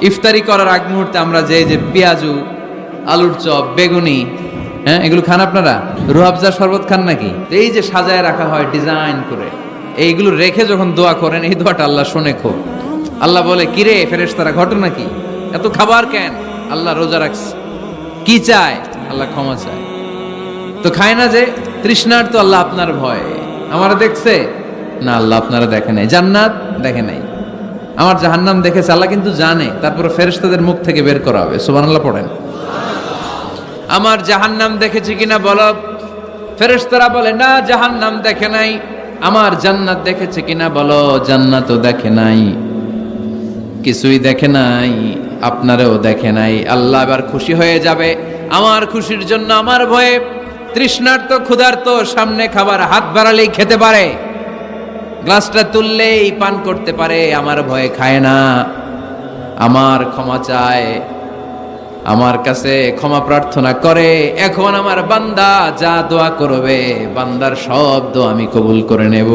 ইফতারি করার আগ মুহূর্তে আমরা যে পেঁয়াজু, আলুর চপ, বেগুনি, হ্যাঁ এগুলো খান আপনারা? রুহাবজা শরবত খান নাকি? এই যে সাজায় রাখা হয় ডিজাইন করে, এইগুলো রেখে যখন দোয়া করেন, এই দোয়াটা আল্লাহ শোনে খুব। আল্লাহ বলে, কিরে ফেরেশতারা, ঘটনা কি? এত খাবার কেন? আল্লাহ রোজা রাখছে। কি চায়? আল্লাহ ক্ষমা চায়। তো খায় না যে তৃষ্ণার, তো আল্লাহ আপনার ভয়। আমার দেখছে না, আল্লাহ আপনারা দেখে নাই। জান্নাত দেখে নাই, আমার জাহান্নাম দেখেছে আল্লাহ কিন্তু জানে। তারপরে ফেরেশতাদের মুখ থেকে বের করা হবে। সুবহানাল্লাহ পড়েন। আমার জাহান্নাম দেখেছি কিনা বলো। ফেরেশতারা বলে না, জাহান্নাম দেখে নাই। আমার জান্নাত দেখেছে কিনা বলো, জান্নাতও দেখে নাই। কিছুই দেখে নাই, আপনারেও দেখে নাই। আল্লাহ এবার খুশি হয়ে যাবে। আমার খুশির জন্য, আমার ভয়ে তৃষ্ণার্ত ক্ষুধার্ত সামনে খাবার হাত বাড়ালেই খেতে পারে, গ্লাসটা তুললেই পান করতে পারে, আমার ভয়ে খায় না। আমার ক্ষমা চায়, আমার কাছে ক্ষমা প্রার্থনা করে। এখন আমার বান্দা যা দোয়া করবে, বান্দার সব দোয়া আমি কবুল করে নেব।